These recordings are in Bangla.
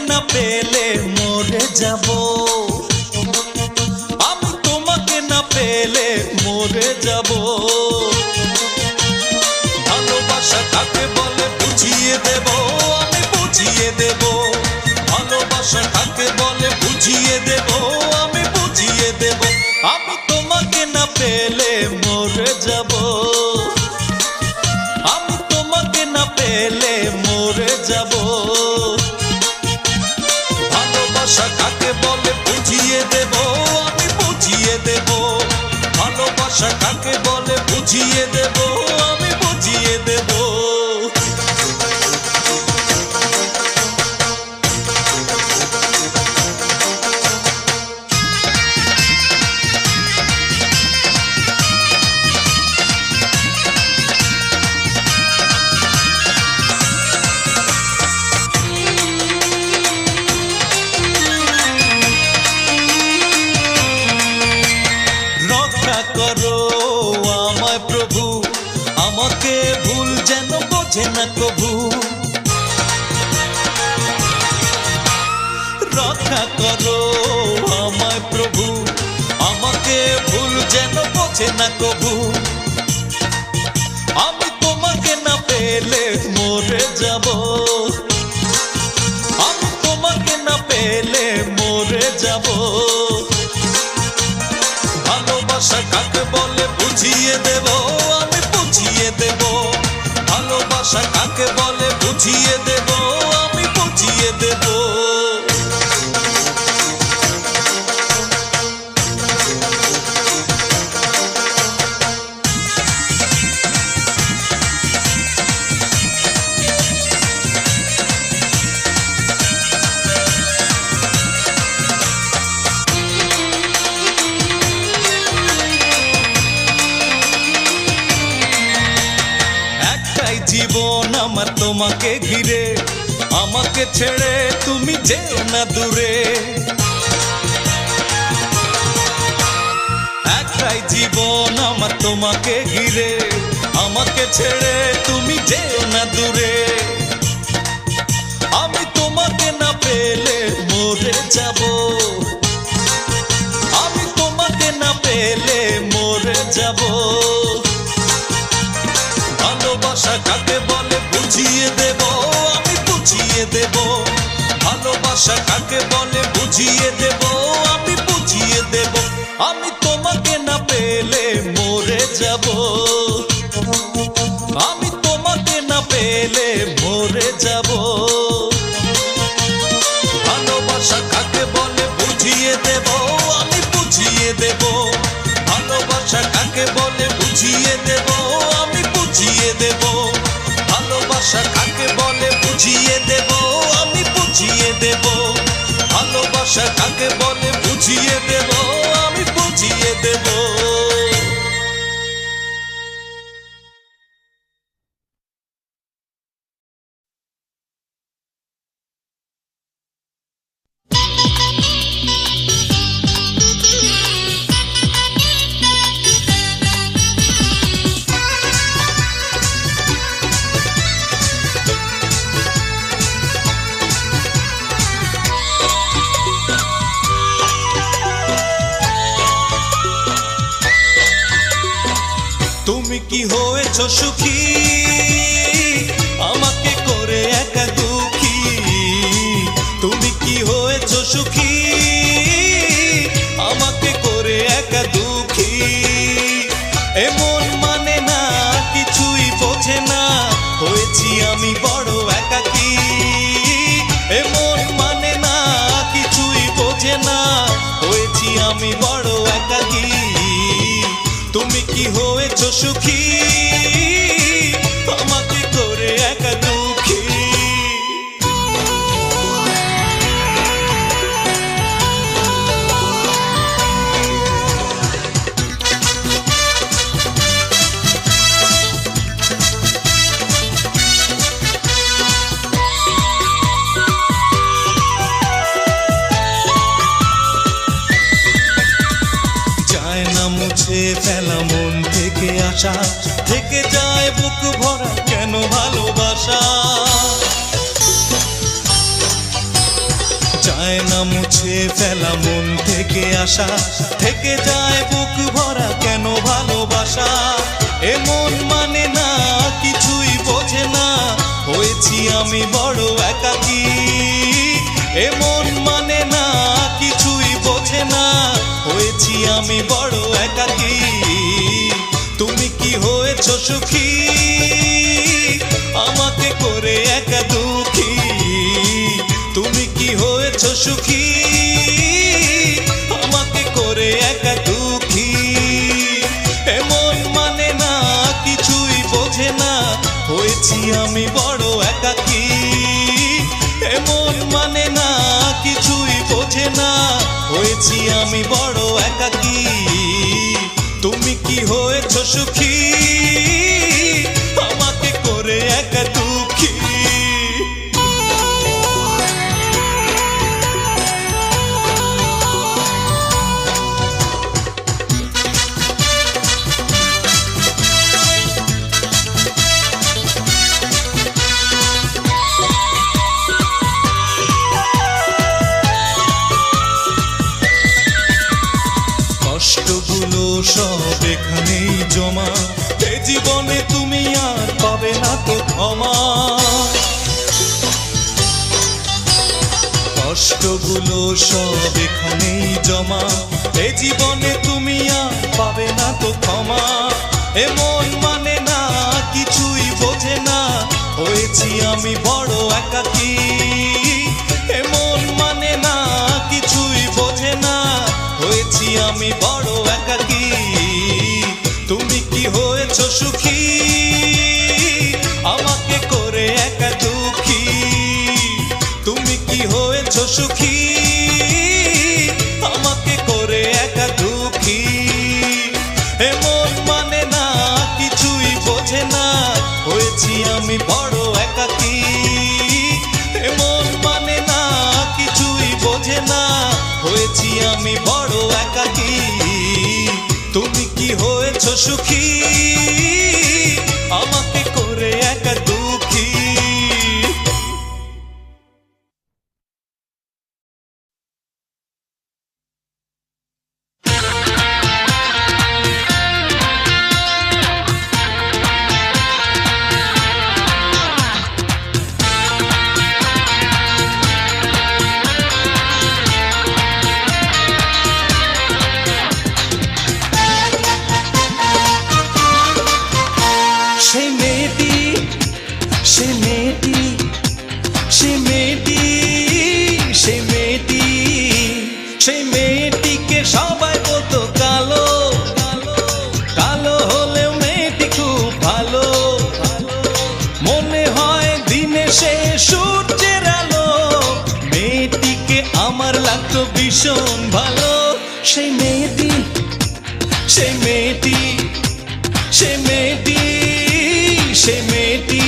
না পেলে মরে যাব, আমি তোমাকে না পেলে মরে যাব। ভালোবাসা কাকে বলে বুঝিয়ে দেব, আমি বুঝিয়ে দেব। ভালোবাসা কাকে বলে বুঝিয়ে দেব, আমি বুঝিয়ে দেব। আমি তোমাকে না পেলে মরে যাব, আমি তোমাকে না পেলে মরে যাব। ভালোবাসা কাকে বলে বুঝিয়ে দেব, আমি বুঝিয়ে দেব। ভালোবাসা কাকে বলে বুঝিয়ে দেব, আমি বুঝিয়ে দেব। রক্ষা করো আমায় প্রভু, আমাকে ভুল যেন বোঝে না কভু। রক্ষা করো আমায় প্রভু, আমাকে ভুল যেন বোঝে না কভু। আমি তোমাকে না পেলে মরে যাব, আমি তোমাকে না পেলে মরে যাব। ভালোবাসা কাকে বলে বুঝিয়ে দেব, আমি বুঝিয়ে দেব। ভালোবাসা কাকে বলে বুঝিয়ে দেব, আমি বুঝিয়ে দেব। জীবন আমার তোমাকে ঘিরে, আমাকে ছেড়ে তুমি যেও না দূরে। একটাই জীবন আমার তোমাকে ঘিরে, আমাকে ছেড়ে তুমি যেও না দূরে। আমি তোমাকে না পেলে মরে যাব, আমি তোমাকে না পেলে মরে যাব। ভালোবাসা কাকে বলে বুঝিয়ে দেব, আমি বুঝিয়ে দেব। ভালোবাসা কাকে বলে বুঝিয়ে দেব, আমি বুঝিয়ে দেব। আমি তোমাকে না পেলে মরে যাব, আমি তোমাকে না পেলে মরে যাব। ভালোবাসা কাকে বলে বুঝিয়ে দেব, আমি বুঝিয়ে দেব। ভালোবাসা কাকে বলে বুঝিয়ে দেব, আমি বুঝিয়ে দেব। ভালোবাসা কাকে বলে বুঝিয়ে দেব, আমি বুঝিয়ে দেব। ভালোবাসা কাকে বলে বুঝিয়ে দেব, আমি বুঝিয়ে দেব। তুমি কি হয়েছো সুখী, আমাকে করে একা দুঃখী। তুমি কি হয়েছো সুখী, আমাকে করে একা দুঃখী। এমন মানে না, কিছুই বোঝে না, হয়েছি আমি বড় একাকী। এমন মানে না, কিছুই বোঝে না, হয়েছি আমি বড় একাকী। তুমি কি হয়েছো সুখী, আমাকে করে একা দুঃখী। যায় না মুছে ফেলা মন থেকে আশা, থেকে যায় বুক ভরা কেন ভালোবাসা। মুছে ফেলা মন থেকে আসা, থেকে যায় বুক ভরা কেন ভালোবাসা। এমন মানে না, কিছুই বোঝে না, হয়েছি আমি বড় একাকী। এমন মানে না, কিছুই বোঝে না, হয়েছি আমি বড় একাকী। তুমি কি হয়েছো সুখী, আমাকে করে একা দুঃখী। তুমি কি হয়েছো সুখী, আমাকে করে একা দুঃখী। এমন মানে না, কিছুই বোঝে না, হয়েছি আমি বড় একাকী। এমন মানে না, কিছুই বোঝে না, হয়েছি আমি বড় একাকী। তুমি কি হয়েছো সুখী, আমাকে করে একা দুঃখী। কষ্টগুলো সব এখানেই জমা, এ জীবনে তুমি আর পাবে না তো ক্ষমা। কষ্টগুলো সব এখানেই জমা, এ জীবনে তুমি আর পাবে না তো ক্ষমা। এমন মানে না, কিছুই বোঝে না, হয়েছি আমি বড় একাকী। এমন মানে না, কিছুই বোঝে না, হয়েছি আমি বড় একাকী। তুমি কি হয়েছো সুখী, আমাকে করে একা দুঃখী। তুমি কি হয়েছো সুখী, আমাকে করে একা দুঃখী। এমন মানে না, কিছুই বোঝে না, হয়েছি আমি বড় একাকী। এমন মানে না, কিছুই বোঝে না, হয়েছি আমি বড় একাকী। তুমি কি হয়েছো সুখী, আমাকে করে একা দুঃখী। সেই মেয়েটি, সেই মেয়েটি, সেই মেয়েটি, সেই মেয়েটি, সেই মেয়েটিকে সবাই বলতো কালো। কালো হলেও মেয়েটি খুব ভালো, মনে হয় দিনে সে সূর্যের আলো। মেয়েটিকে আমার লাগতো ভীষণ ভালো। সেই মেয়েটি, সেই মেয়েটি, সেই মেয়েটি, সেই মেয়েটি,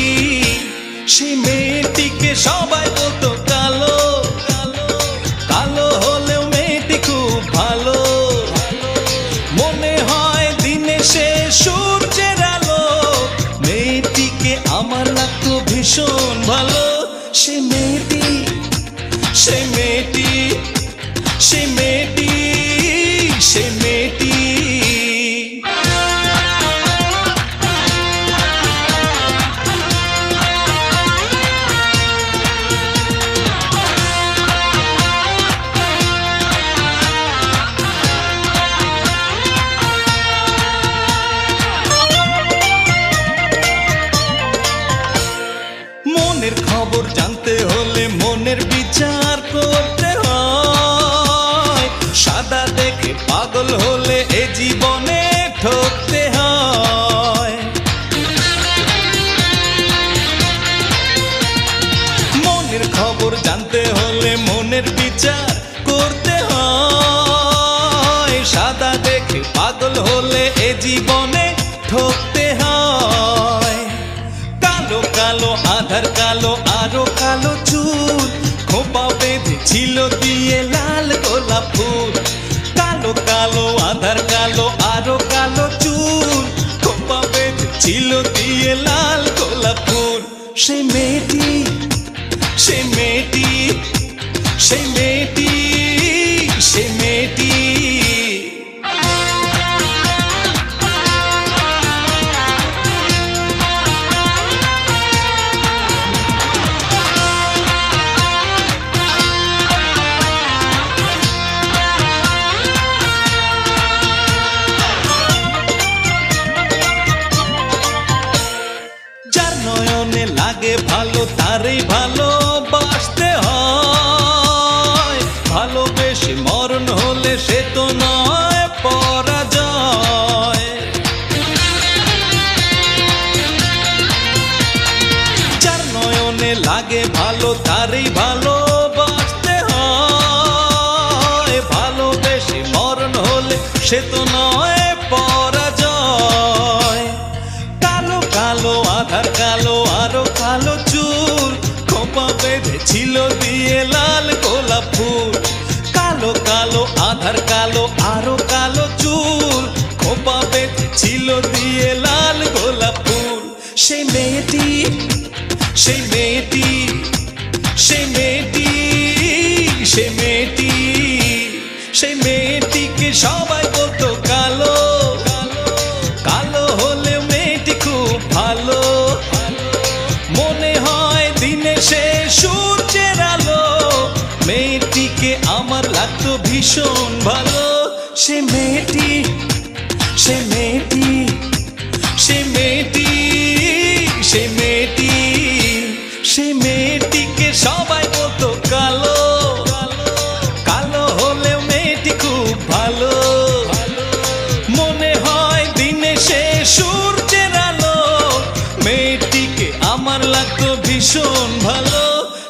সেই মেয়েটিকে সবাই বলতো কালো। কালো হলেও মেয়েটি খুব ভালো, মনে হয় দিনে সে সূর্যের আলো। মেয়েটিকে আমার লাগতো ভীষণ ভালো। সেই মেয়েটি, সেই মেয়েটি, সেই মেয়েটি, সেই মেয়েটি। মনের খবর জানতে হলে মনের বিচার করতে হয়। সাদা দেখে পাগল হলে এ জীবনে ঠকতে হয়। মনের খবর জানতে হলে মনের বিচার করতে হয়। সাদা দেখে পাগল হলে এ জীবনে ঠকতে হয়। কালো কালো আধার কালো, আরো কালো চুল, খোপা বেঁধে ছিল দিয়ে লাল গোলাপ ফুল। কালো কালো আধার কালো, আরো কালো চুল, খোপা বেঁধে ছিল দিয়ে লাল গোলাপ ফুল। সেই মেয়েটি, সেই মেয়েটি, সেই মেয়েটি, হলে সে তো নয় পরাজয়। যার নয়নে লাগে ভালো তারই ভালোবাসতে হয়, ভালোবেসে মরণ হলে সে তো নয় পরাজয়। কালো কালো আধার কালো আরো কালো চুল, খোপা বেঁধেছিল দিয়ে লাল গোলাপ ফুল। কালো কালো আধার কালো আরো কালো চুল, খোপা বেঁধেছিল দিয়ে লাল গোলাপ ফুল। সেই মেয়েটি সেই মেয়েটি সেই মেয়েটি সেই মেয়েটি সেই মেয়েটিকে সবাই বলতো কালো, কালো হলে মেয়েটি খুব ভালো। মনে হয় দিনে সে সূর্যের আলো, মেয়েটিকে আমার লাগতো ভীষণ ভালো। সে মেয়েটি সে মেয়েটি সে মেয়েটি সে মেয়েটি সে মেয়েটিকে সবাই বলতো কালো, কালো হলেও মেয়েটি খুব ভালো। মনে হয় দিনে সে সূর্যের আলো, মেয়েটিকে আমার লাগতো ভীষণ ভালো।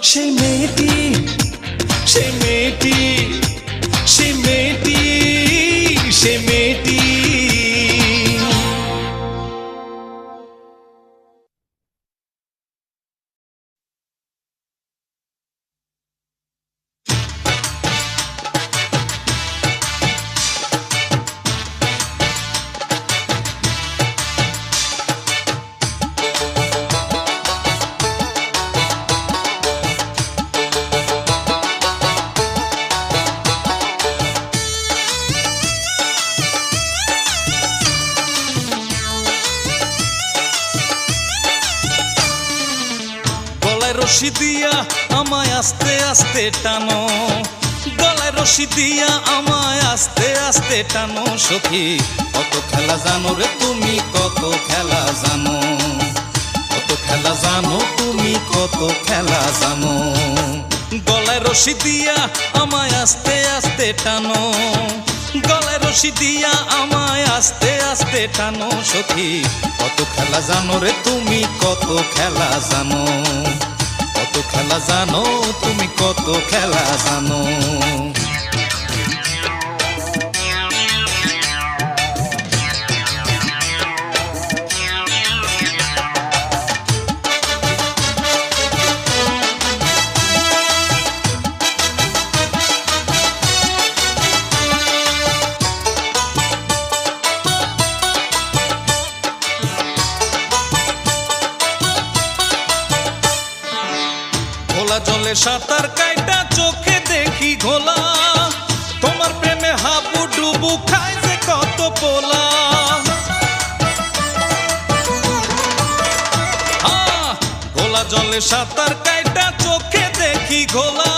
সেই মেয়েটি সেই মেয়েটি সেই মেয়েটি সেই মেয়েটি। রশি দিয়া আমায় আস্তে আস্তে টানো, গলায় রশি দিয়া আমায় আস্তে আস্তে টানো। সখী কত খেলা জানো রে তুমি, কত খেলা জানো, কত খেলা জানো তুমি, কত খেলা জানো। গলায় রশি দিয়া আমায় আস্তে আস্তে টানো, গলায় রশি দিয়া আমায় আস্তে আস্তে টানো। সখী কত খেলা জানো রে তুমি, কত খেলা জানো, কত খেলা জানো তুমি, কত খেলা জানো। জলে সাঁতার কাইটা চোখে দেখি ঘোলা, তোমার প্রেমে হাবু ডুবু খায় যে কত পোলা। ঘোলা জলে সাঁতার কাইটা চোখে দেখি ঘোলা,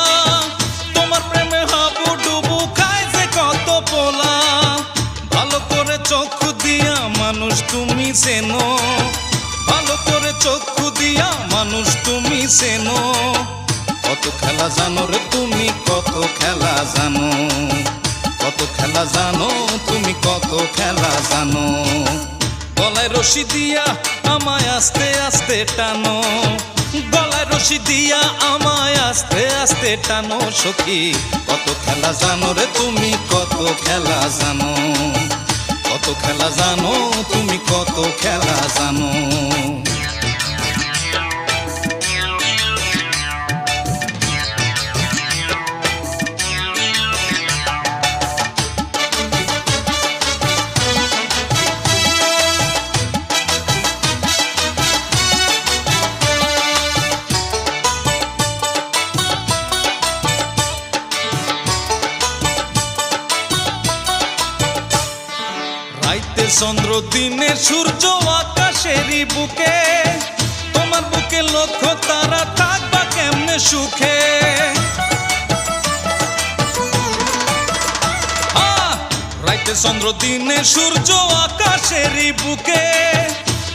তোমার প্রেমে হাবু ডুবু খায় যে কত পোলা। ভালো করে চক্ষু দিয়া মানুষ তুমি চেনো, ভালো করে চক্ষু দিয়া মানুষ তুমি চেনো। কত খেলা জানো রে তুমি, কত খেলা জানো, কত খেলা জানো তুমি, কত খেলা জানো। গলায় রশি দিয়া আমায় আস্তে আস্তে টানো, গলায় রশি দিয়া আমায় আস্তে আস্তে টানো। সখী কত খেলা জানো রে তুমি, কত খেলা জানো, কত খেলা জানো তুমি, কত খেলা জানো। চন্দ্র দিনে সূর্য আকাশেরই বুকে, তোমার বুকে লক্ষ তারা থাকবা কেমনে সুখে। রাইতে চন্দ্র দিনে সূর্য আকাশেরই বুকে,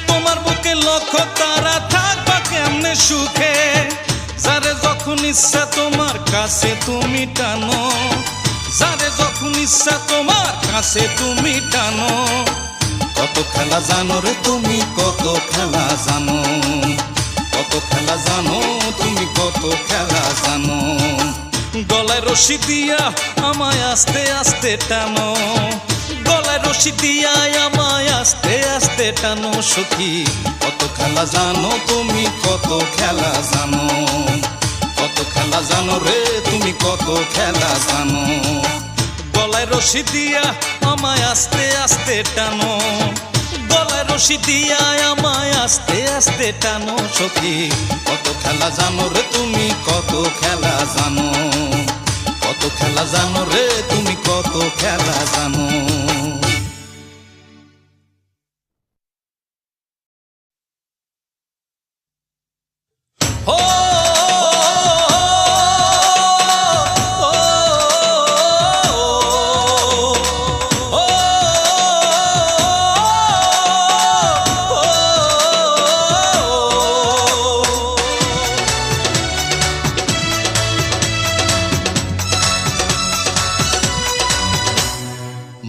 তোমার বুকে লক্ষ তারা থাকবা কেমনে সুখে। যারে যখন ইচ্ছা তোমার কাছে তুমি টানো, যারে যখন ইচ্ছা তোমার কাছে তুমি টানো। কত খেলা জানো রে তুমি, কত খেলা জানো, কত খেলা জানো তুমি, কত খেলা জানো। গলায় রশি দিয়া আমায় আস্তে আস্তে টানো, গলায় রশি দিয়া আমায় আস্তে আস্তে টানো। সখী কত খেলা জানো তুমি, কত খেলা জানো, কত খেলা জানো রে তুমি, কত খেলা জানো। গলায় রশি দিয়া আমায় আস্তে আস্তে টানো, গলায় রশি দিয়া আমায় আস্তে আস্তে টানো। সখী কত খেলা জানো রে তুমি, কত খেলা জানো, কত খেলা জানো রে তুমি, কত খেলা জানো।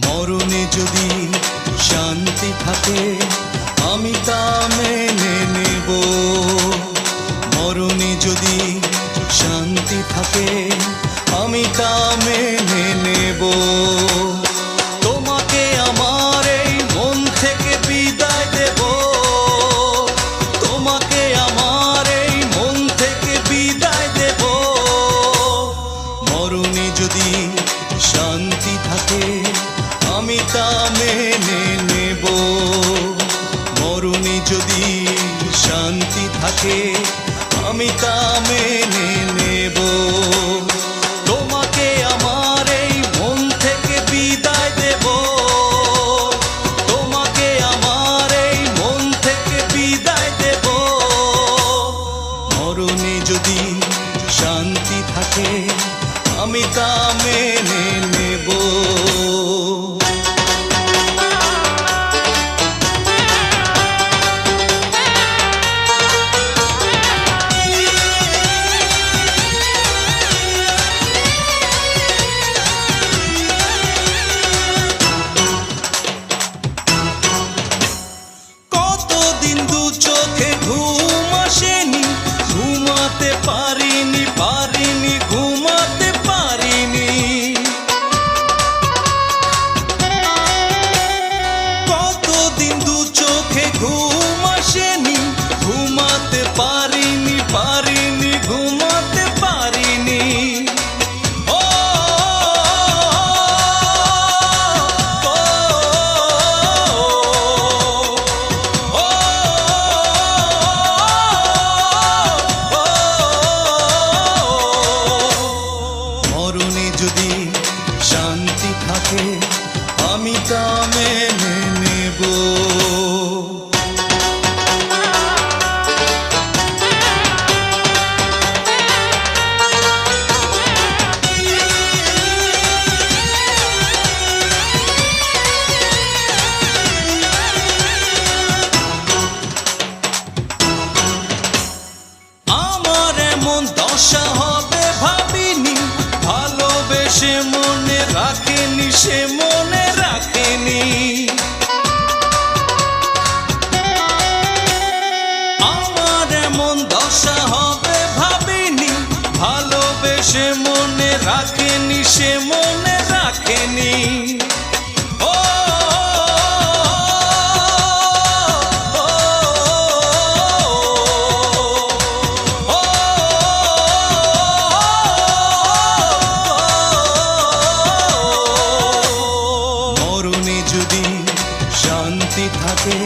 মরণে যদি শান্তি থাকে আমি তা মেনে নেব, মরণে যদি শান্তি থাকে আমি তা মেনে নেব। তোমাকে আমার এই মন থেকে বিদায় দেব, তোমাকে আমার এই মন থেকে বিদায় দেব। মরণে যদি শান্তি থাকে আমি তা মেনে নেব, মরণে যদি শান্তি থাকে আমি তা মেনে নেব। তোমাকে আমার এই মন থেকে বিদায় দেব, তোমাকে আমার এই মন থেকে বিদায় দেব। মরণে যদি শান্তি থাকে আমি তা মেনে নেব। কতদিন দু চোখে ঘুম আসেনি, ঘুমাতে পারিনি, পারিনি ঘুমাতে পারিনি। কতদিন দু চোখে ঘুম আসেনি, ঘুমাতে পারিনি, পারিনি ঘুমাতে পারিনি। মরণে যদি শান্তি থাকে আমি তা মেনে নেব। আমার এমন দশা হবে ভাবিনি, ভালোবেসে মনে রাখেনি, সে মনে রাখেনি। আমার এমন দশা হবে ভাবিনি, ভালোবেসে মনে রাখেনি, সে মনে রাখেনি। মরণে যদি শান্তি থাকে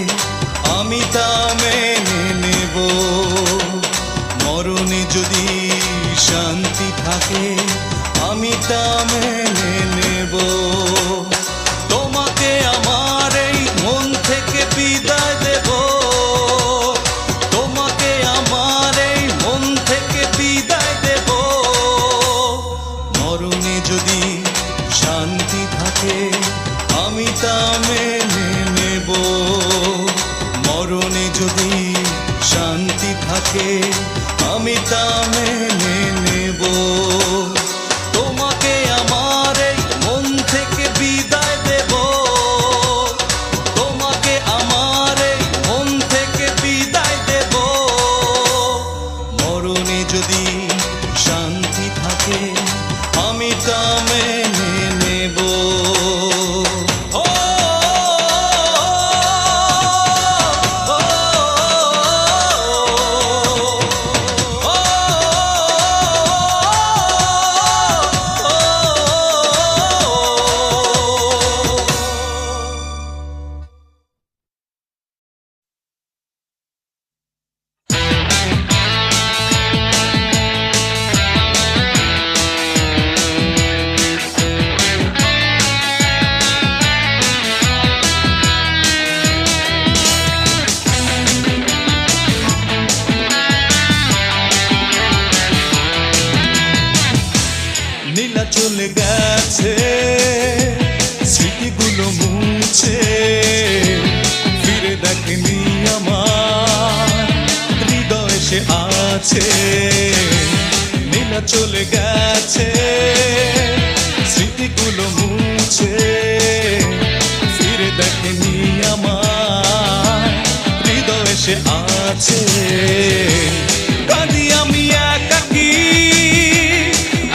আমি তা মেনে নেব, মরণে যদি শান্তি থাকে আমি তা মেনে নেব। তোমাকে আমার এই মন থেকে বিদায় দেব, তোমাকে আমার এই মন থেকে বিদায় দেব। মরণে যদি শান্তি থাকে আমি তা মেনে নেব, মরণে যদি শান্তি থাকে আমি তা মেনে নেব। তোমাকে আমার এই মন থেকে আছে, নীলা চলে গেছে, স্মৃতিগুলো মুছে, ফিরে দেখেনি আমার হৃদয় এসে আছে। কাঁদি আমি একাকী,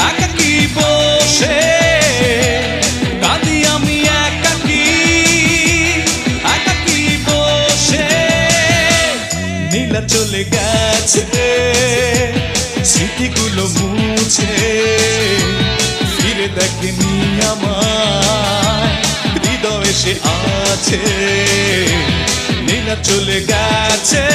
একাকী বসে, কাঁদি আমি একাকী, একাকী বসে। নীলা চলে গেছে, স্মৃতিগুলো মুছে, ফিরে দেখেনি আমার হৃদয় এসে আছে, নীলা চলে গেছে।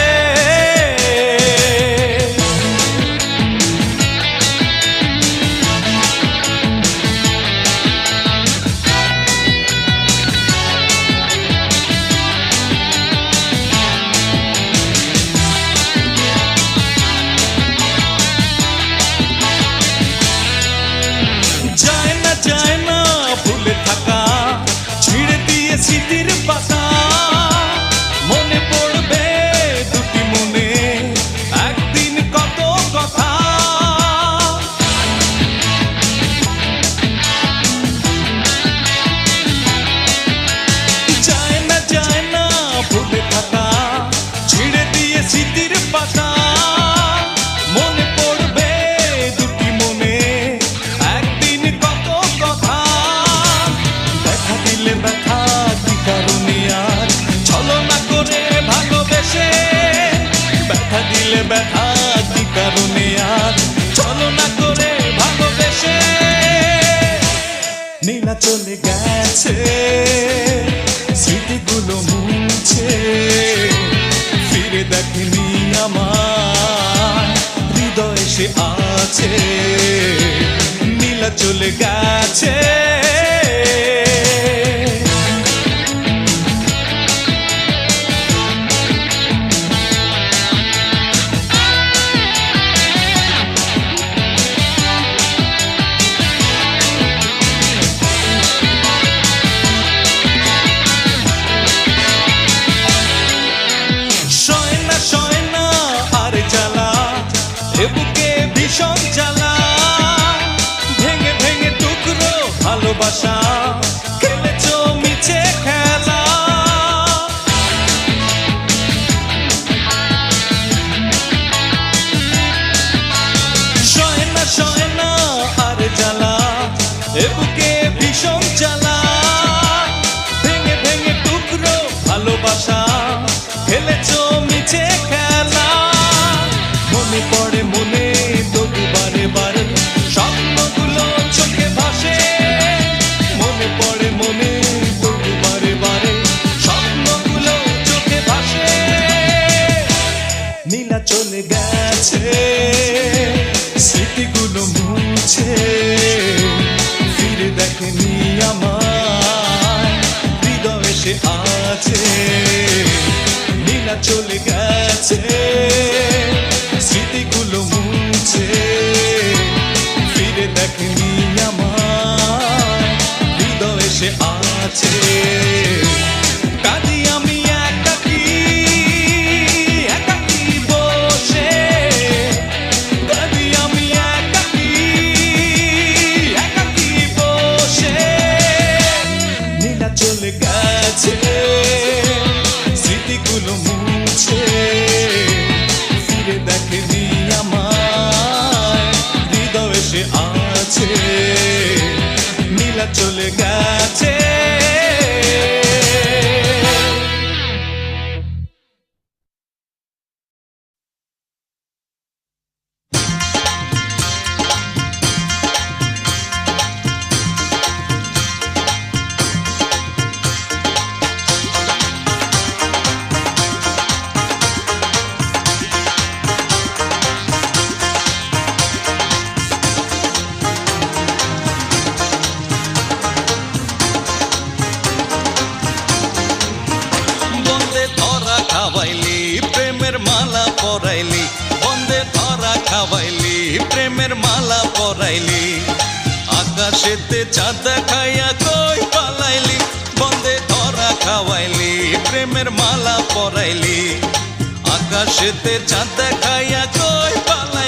যায় না ভুলে থাকা, ছিঁড়ে দিয়ে স্মৃতির পাতা, মনে পড়বে দুটি মনে একদিন কত কথা। যায় না ভুলে থাকা, ছিঁড়ে দিয়ে স্মৃতির পাতা, মনে পড়বে দুটি মনে একদিন কত কথা। দেখা দিলে ব্যথা কি কারণে আর ছলনা করে ভালোবেসে, ব্যথা দিলে ব্যথা কি কারণে আর ছলনা করে ভালোবেসে। নীলা চলে গেছে, স্মৃতিগুলো মুছে, ফিরে দেখেনি আমার হৃদয় এসে আছে, নীলা চলে গেছে। সয় না আর জ্বালা, এ বুকে ভীষণ জ্বালা, ভেঙে ভেঙে টুকরো ভালোবাসা, খেলেছো মিছে খেলা। সয় না আর জ্বালা, এ বুকে ভীষণ জ্বালা, ভেঙে ভেঙে টুকরো ভালোবাসা, খেলেছো মিছে খেলা। মনে পড়ে মনে তবু বারে বারে স্বপ্নগুলো চোখে ভাসে, মনে পড়ে মনে তবু বারে বারে স্বপ্নগুলো চোখে ভাসে। নীলা চলে গেছে, স্মৃতিগুলো মুছে, ফিরে দেখেনি আমার হৃদয় এসে আছে, নীলা চলে গেছে, স্মৃতিগুলো মুছে, ফিরে দেখেনি আমার হৃদয় এসে আছে। কাঁদি আমি একাকী, একাকী বসে, কাঁদি আমি একাকী, একাকী বসে। নীলা চলে গেছে, স্মৃতিগুলো মুছে, ফিরে দেখেনি আমার হৃদয় এসে আছে, নীলা চলে গেছে। পরাইলি, বন্দে ধরা খাওয়াইলি, প্রেমের মালা পরাইলি, আকাশেতে চাঁদ দেখাইয়া কই পালাইলি, বন্দে ধরা খাওয়াইলি, প্রেমের মালা পরাইলি, আকাশেতে চাঁদ দেখাইয়া কই পালাইলি।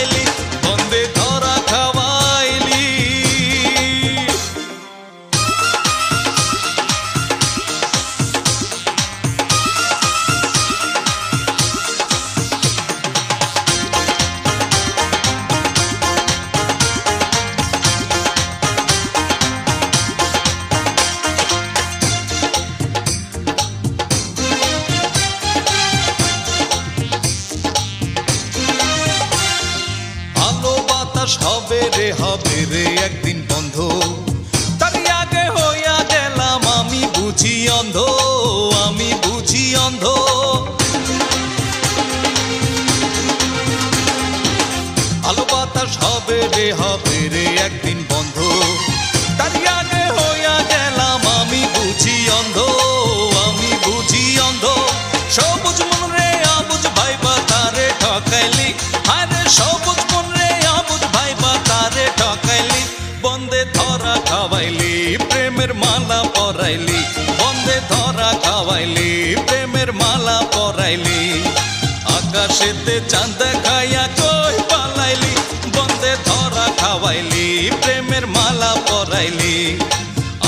আকাশেতে চাঁদ দেখাইয়া কই পালাইলি, বন্দে ধরা খাওয়াইলি, প্রেমের মালা পরাইলি।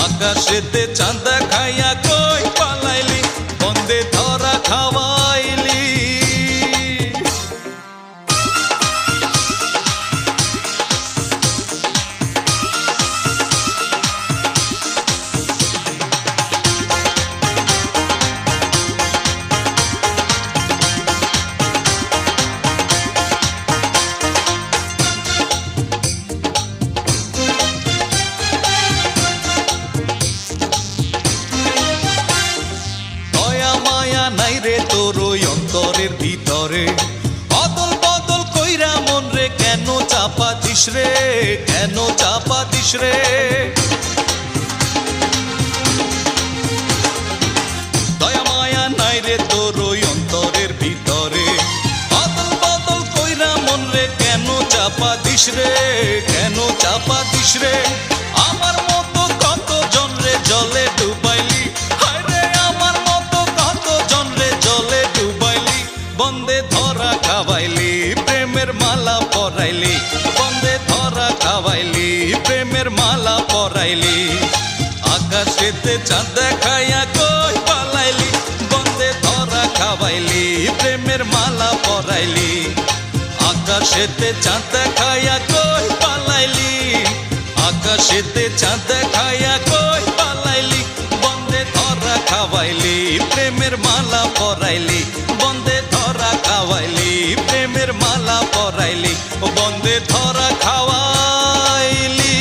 আকাশেতে চাঁদ দেখাইয়া কই পালাইলি, বন্দে ধরা খাওয়াইলি। নাই রে তোর ওই অন্তরের ভিতরে, অদল বদল কইরা মন রে কেন চাপা দিস রে, কেন চাপা দিস রে। দয়া মায়া নাই রে তোর ওই অন্তরের ভিতরে, অদল বদল কইরা মন রে কেন চাপা দিস রে, কেন চাপা দিস রে। আমার মতো কত জন রে জলে ডুবাইলি, হায় রে আমার মতো কত জন রে জলে ডুবাইলি, বন্দে ধরা খাওয়াইলি, প্রেমের মালা পরাইলি, বন্দে ধরা খাওয়াইলি, প্রেমের মালা পরাইলি। আকাশেতে চাঁদ দেখাইয়া কই পালাইলি, বন্দে ধরা খাওয়াইলি, প্রেমের মালা পরাইলি। আকাশেতে চাঁদ দেখাইয়া কই পালাইলি, আকাশেতে চাঁদ দেখাইয়া কই পালাইলি, বন্দে ধরা খাওয়াইলি, প্রেমের মালা পরাইলি, বন্দে ধরা খাওয়াইলি, প্রেমের মালা পরাইলি, বন্দে ধরা খাওয়াইলি।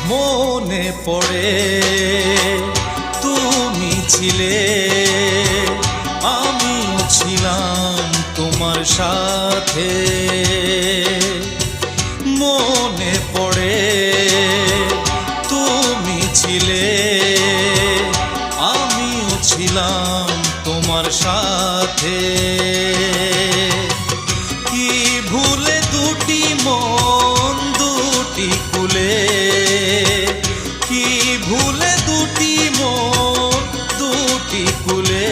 মনে পড়ে তুমি ছিলে, আমিও ছিলাম তোমার সাথে। মনে পড়ে তুমি ছিলে, আমিও ছিলাম তোমার সাথে। কি ভুলে দুটি মন দুটি কুলে, কি ভুলে দুটি মন দুটি কুলে,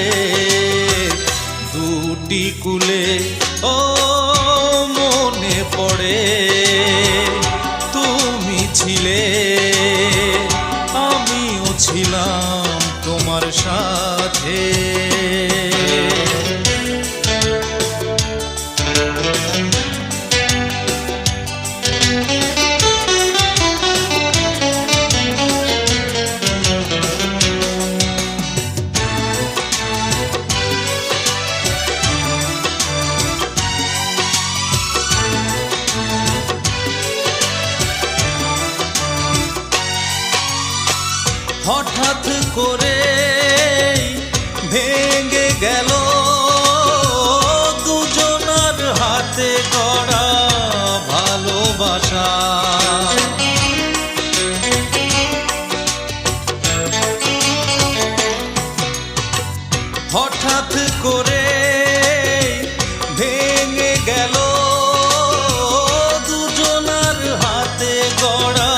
দুটি কুলে। ও মনে পড়ে তুমি ছিলে, আমিও ছিলাম তোমার সাথে। হঠাৎ করে ভেঙে গেল দুজনার হাতে গড়া ভালোবাসা। হঠাৎ করে ভেঙে গেল দুজনার হাতে গড়া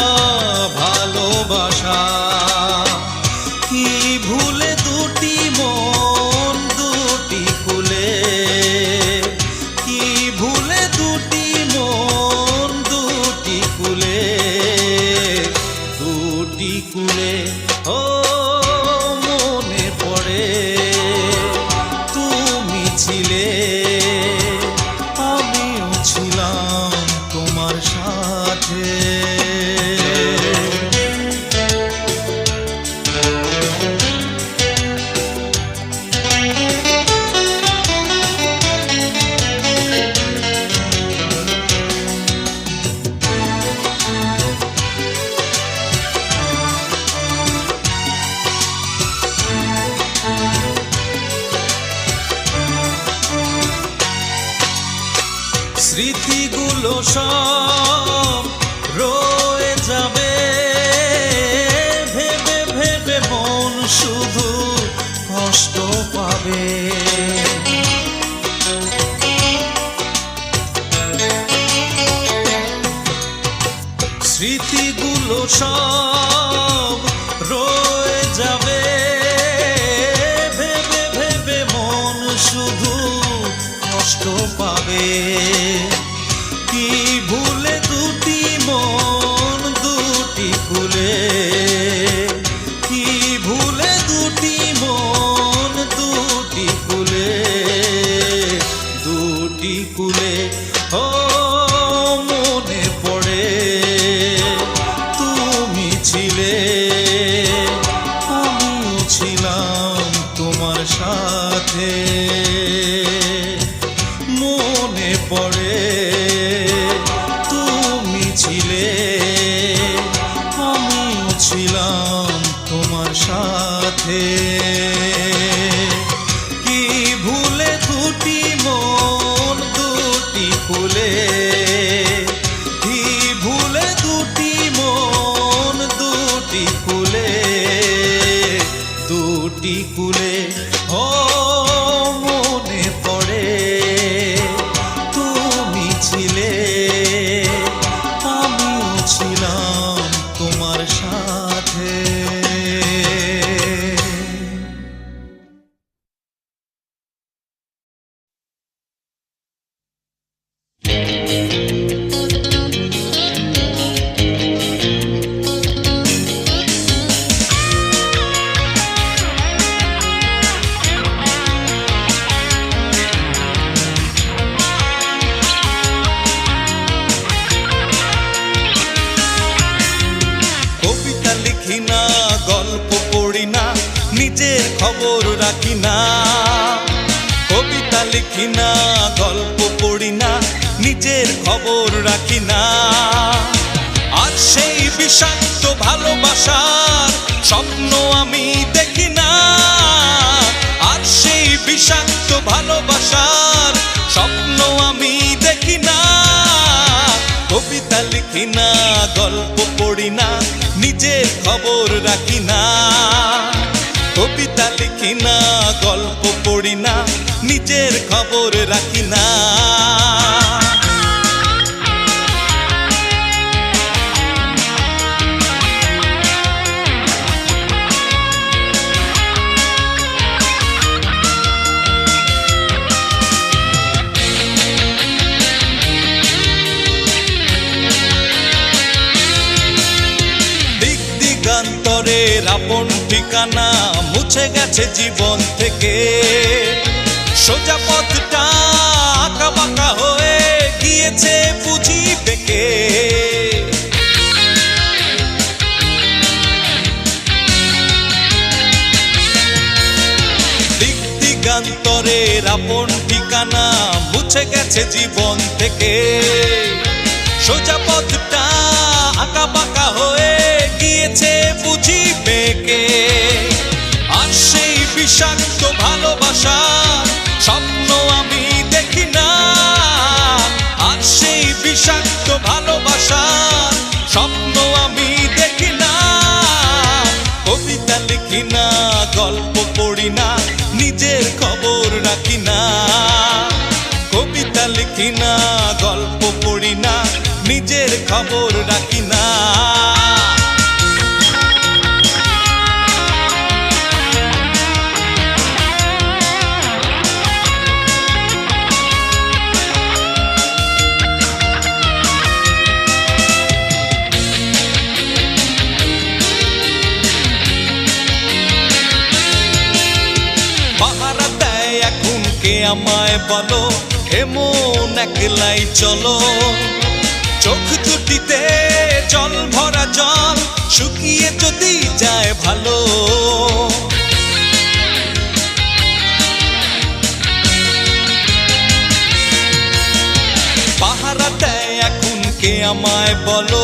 ভালোবাসা। কি ভুলে দুটি মন দুটি কুলে, কি ভুলে দুটি মন দুটি কুলে, দুটি কুলে। ও মনে পড়ে তুমি ছিলে, আমিও ছিলাম তোমার সাথে। স্মৃতিগুলো সব রয়ে যাবে, ভেবে ভেবে মন শুধু কষ্ট পাবে। স্মৃতিগুলো সব রয়ে যাবে, ভেবে ভেবে মন শুধু কষ্ট পাবে। কি ভুলে দুটি মন দুটি কুলে, কি ভুলে দুটি মন দুটি কুলে, দুটি কুলে ও মনে পড়ে তুমি ছিলে, আমিও ছিলাম তোমার সাথে। মনে পড়ে তুমি ছিলে, আমিও ছিলাম তোমার সাথে। কি ভুলে দুটি মন দুটি কুলে, কি ভুলে দুটি মন দুটি কুলে, দুটি কুলে ও মনে পড়ে তুমি ছিলে, আমিও ছিলাম তোমার সাথে। কবিতা লিখি না, গল্প পড়ি না, নিজের খবর রাখি না। কবিতা লিখি না, গল্প পড়ি না, নিজের খবর রাখি না। আর সেই বিষাক্ত ভালোবাসার স্বপ্ন আমি দেখি না, আর সেই বিষাক্ত ভালোবাসার স্বপ্ন আমি দেখি না। কবিতা লিখি না, গল্প পড়ি না, নিজের খবর রাখি না। কবিতা লিখি না, গল্প পড়ি না, নিজের খবর রাখি না। দিগান্তরের আপন ঠিকানা মুছে গেছে জীবন থেকে, সোজা পথটা আঁকা বাঁকা হয়ে গিয়েছে বুঝি বেঁকে। দিগান্তরের আপন ঠিকানা মুছে গেছে জীবন থেকে, সোজা পথটা আঁকা বাঁকা হয়ে গিয়েছে বুঝি বেঁকে। আর সেই বিষাক্ত ভালোবাসার স্বপ্ন আমি দেখি না, আর সেই বিষাক্ত ভালোবাসার স্বপ্ন আমি দেখি না। কবিতা লিখি না, গল্প পড়ি না, নিজের খবর রাখি না। কবিতা লিখি না, গল্প পড়ি না, নিজের খবর রাখি না। পাহারা দেয় এখন কে আমায় বলো, এমন একলাই চলো। চোখ দুটিতে জল ভরা জল শুকিয়ে যদি যায় ভালো। পাহারা দেয় এখন কে আমায় বলো,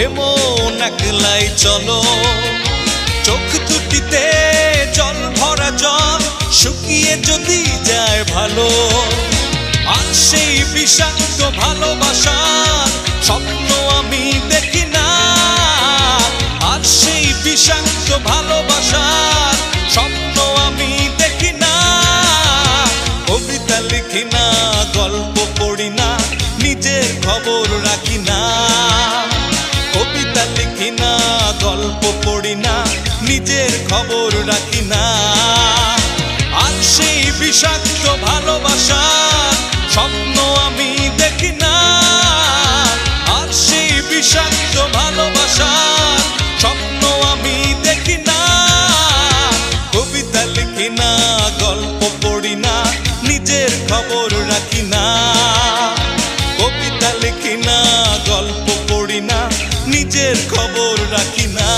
এমন একলাই চলো। চোখ দুটিতে জল ভরা জল শুকিয়ে যদি যায় ভালো। আর সেই বিষাক্ত ভালোবাসার স্বপ্ন আমি দেখি না, আর সেই বিষাক্ত ভালোবাসার স্বপ্ন আমি দেখি না। কবিতা লিখি না, গল্প পড়ি না, নিজের খবর রাখি না। কবিতা লিখি না, গল্প পড়ি না, নিজের খবর রাখি না। আর সেই বিষাক্ত ভালোবাসার স্বপ্ন আমি দেখি না, আর সেই বিষাক্ত ভালোবাসার স্বপ্ন আমি দেখি না। কবিতা লিখি না, গল্প পড়ি না, নিজের খবর রাখি না। কবিতা লিখি না, গল্প পড়ি না, নিজের খবর রাখি না।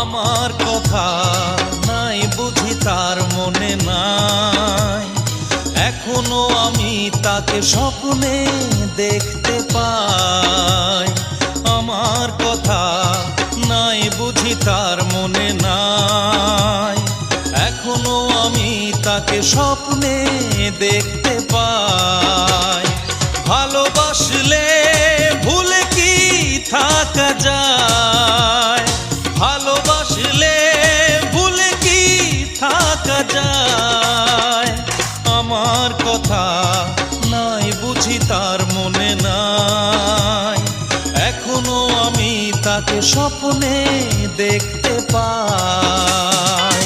আমার কথা নাই বুঝি তার মনে নাই, এখনো আমি তাকে স্বপ্নে দেখতে পাই। আমার কথা নাই বুঝি তার মনে নাই, এখনো আমি তাকে স্বপ্নে দেখতে পাই। ভালোবাসলে ভুলে কি থাকা যায়, ভালোবাসলে ভুলে কি থাকা যায়। আমার কথা নাই বুঝি তার মনে নাই, এখনো আমি তাকে স্বপ্নে দেখতে পাই।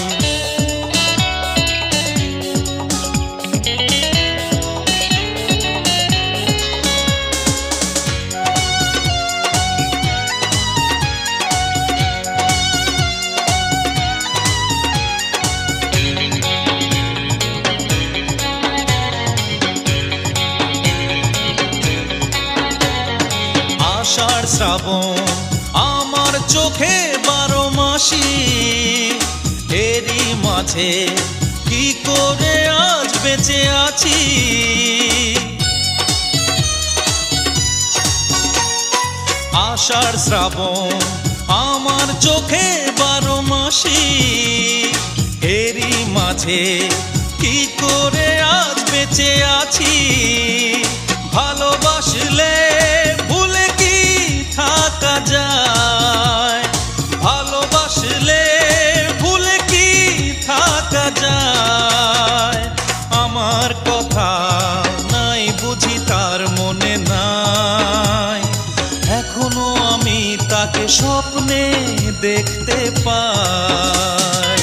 আষাঢ় শ্রাবণ আমার চোখে 12 মাসি, এরই মাঝে কি করে আজ বেঁচে আছি। আষাঢ় শ্রাবণ আমার চোখে 12 মাসি, এরই মাঝে কি করে আজ বেঁচে আছি। ভালোবাসলে ভুলে কি থাকা যায়, ভালোবাসলে ভুলে কি থাকা যায়। আমার কথা নাই বুঝি তার মনে নাই, এখনো আমি তাকে স্বপ্নে দেখতে পাই।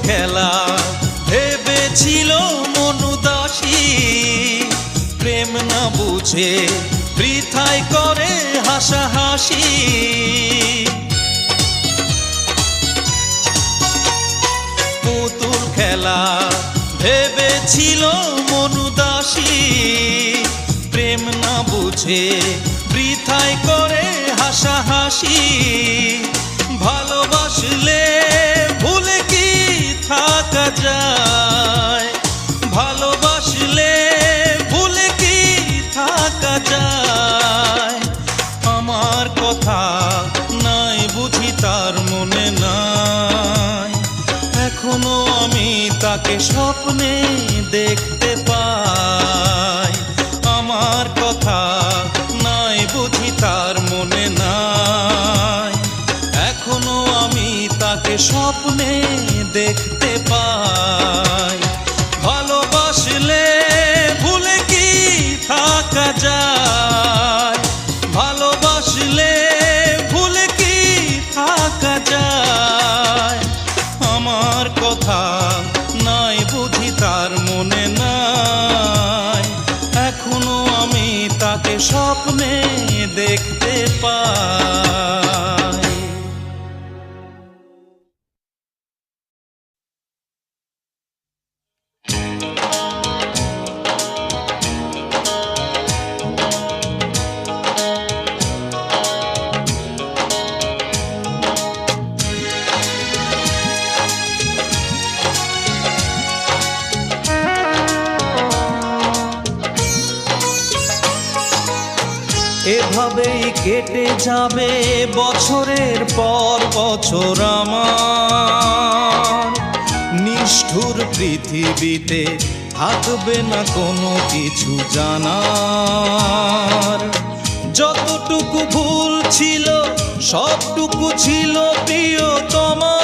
খেলা ভেবেছিল মনুদাসী, প্রেম না বুঝে বৃথায় করে হাসাহাসি। পুতুল খেলা ভেবেছিল মনুদাসী, প্রেম না বুঝে বৃথায় করে হাসাহাসি। ভালোবাসলে ভুলে কি থাকা যায়, ভালোবাসলে ভুলে কি থাকা যায়। আমার কথা নাই বুঝি তার মনে নাই, এখনো আমি তাকে স্বপ্নে দেখতে পাই। আমার কথা নাই বুঝি তার মনে নাই, এখনো আমি তাকে স্বপ্নে দেখতে পাই। ভালোবাসলে ভুলে কি থাকা যায়, ভালোবাসলে স্বপ্নে দেখতে পাই। এভাবেই কেটে যাবে বছরের পর বছর আমার, নিষ্ঠুর পৃথিবীতে থাকবে না কোনো কিছু জানার। যতটুকু ভুল ছিল সবটুকু ছিল প্রিয়তমার,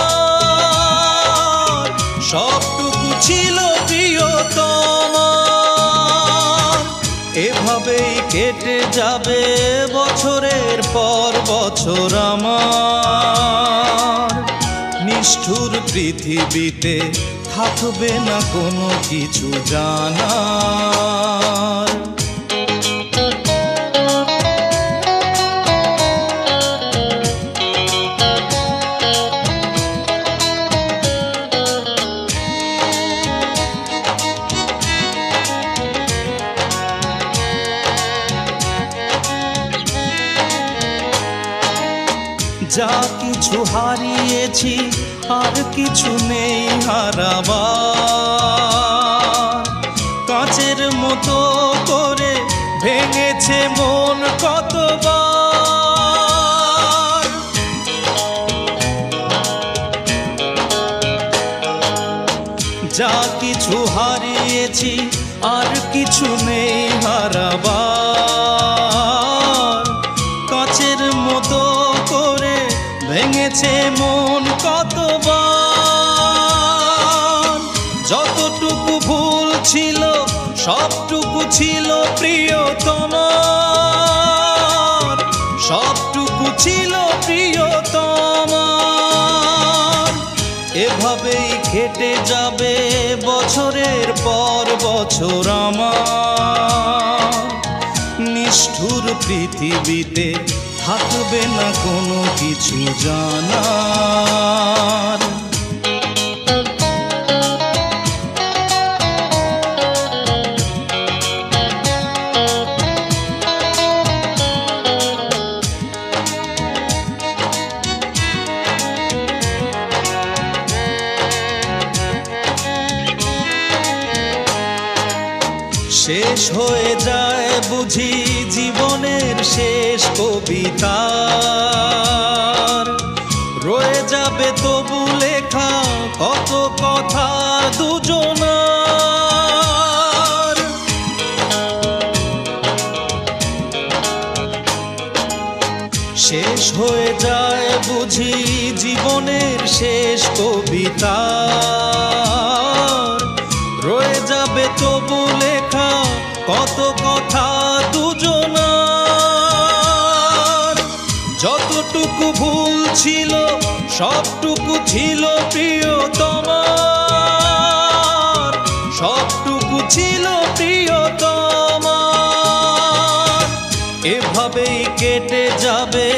সবটুকু ছিল প্রিয়তমার। এভাবেই কেটে যাবে বছরের পর বছর আমার, নিষ্ঠুর পৃথিবীতে থাকবে না কোনো কিছু জানার। যা কিছু হারিয়েছি আর কিছু নেই হারাবার, কাঁচের মতো করে ভেঙেছে মন কতবার। যা কিছু হারিয়েছি আর কিছু নেই হারাবার, কাঁচের মতো করে ভেঙেছে মন কতবার। যতটুকু ভুল ছিল সবটুকু ছিল প্রিয়তমার, সবটুকু ছিল প্রিয়তমার। এভাবেই কেটে যাবে বছরের পর বছর আমার, নিষ্ঠুর পৃথিবীতে থাকবে না কোনো কিছু জানার। শেষ হয়ে যায় বুঝি জীবনের শেষ কবিতা, রয়ে যাবে তবু লেখা কত কথা দুজনার। শেষ হয়ে যায় বুঝি জীবনের শেষ কবিতা, রয়ে যাবে তবু লেখা কত কথা দুজনার। যতটুকু ভুল ছিল সবটুকু ছিল প্রিয়তমার, সবটুকু ছিল প্রিয়তমার। এভাবেই কেটে যাবে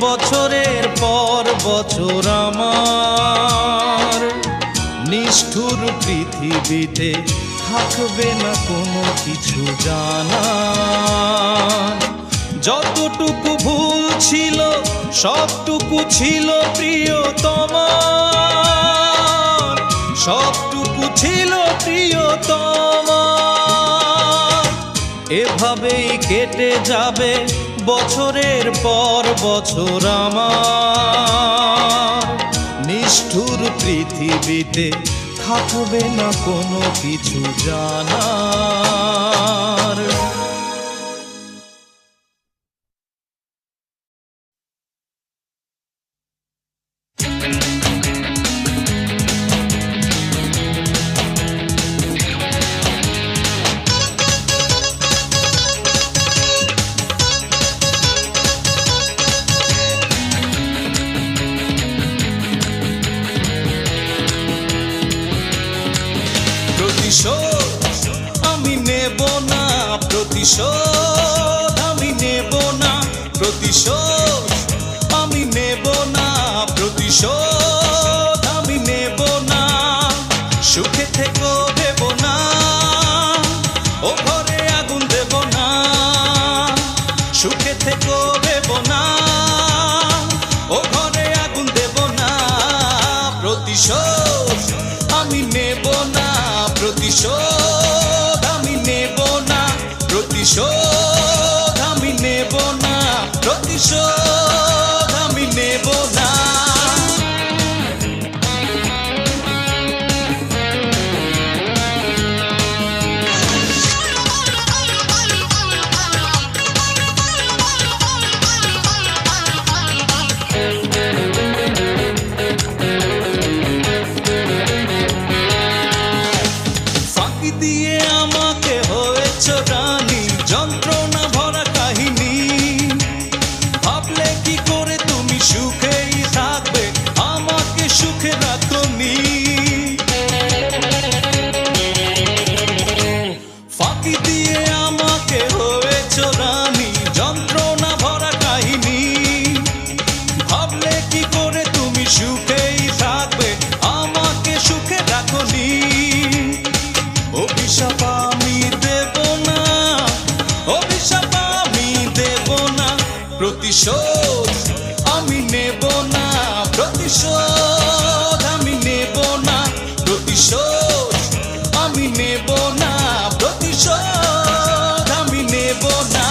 বছরের পর বছর আমার, নিষ্ঠুর পৃথিবীতে থাকবে না কোনো কিছু জানার। যতটুকু ভুল ছিল সবটুকু ছিল প্রিয়তমার, সবটুকু ছিল প্রিয়তমার। এভাবেই কেটে যাবে বছরের পর বছর আমার, নিষ্ঠুর পৃথিবীতে থাকবে না কোনো কিছু জানার। প্রতিশোধ আমি নেব না, প্রতিশোধ আমি প্রতিশোধ আমি নেব না, প্রতিশোধ আমি নেব না। সুখে থেকো দেব না, ও ঘরে আগুন দেব না। সুখে থেকো দেব না, ও ঘরে আগুন দেব না। প্রতিশোধ আমি নেব না, প্রতিশোধ আমি নেব না, প্রতিশোধ আমি নেব না, প্রতিশোধ আমি নেব না। ফাঁকি দিয়ে আমাকে হয়েছ রানী, যন্ত্রণা ভরা কাহিনী। ভাবলে কি করে তুমি সুখেই থাকবে, আমাকে সুখে রাখনি। ফাঁকি দিয়ে আমাকে হয়েছ রানী, যন্ত্রণা ভরা কাহিনী। ভাবলে কি করে তুমি সুখেই থাকবে, আমাকে সুখে রাখনি। অভিশাপ আমি দেব না, অভিশাপ আমি দেব না। প্রতিশোধ আমি নেব না, প্রতিশোধ আমি নেব না, প্রতিশোধ আমি নেব না, প্রতিশোধ আমি নেব না।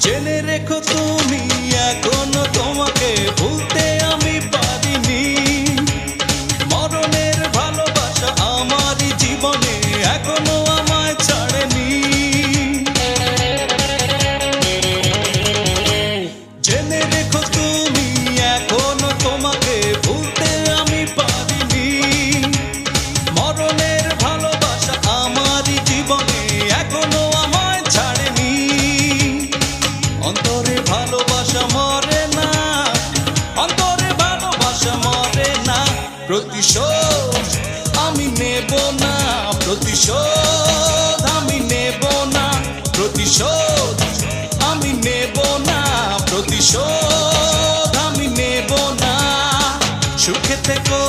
জেনে রেখো তুমি এখনো তোমাকে ভুলতে আমি পারিনি। মরণের ভালোবাসা আমারই জীবনে এখনো আমায় ছাড়েনি। জেনে রেখো তুমি এখনো তোমাকে ভুলতে আমি পারিনি। মরণের ভালোবাসা আমারই জীবনে এখনো আমায় ছাড়েনি। অন্তরে ভালোবাসা মরে না, অন্তরে ভালোবাসা মরে না। প্রতিশোধ আমি নেব না, প্রতিশোধ আমি নেব না, প্রতিশোধ আমি নেব না, প্রতিশোধ আমি নেব না। সুখে থেকো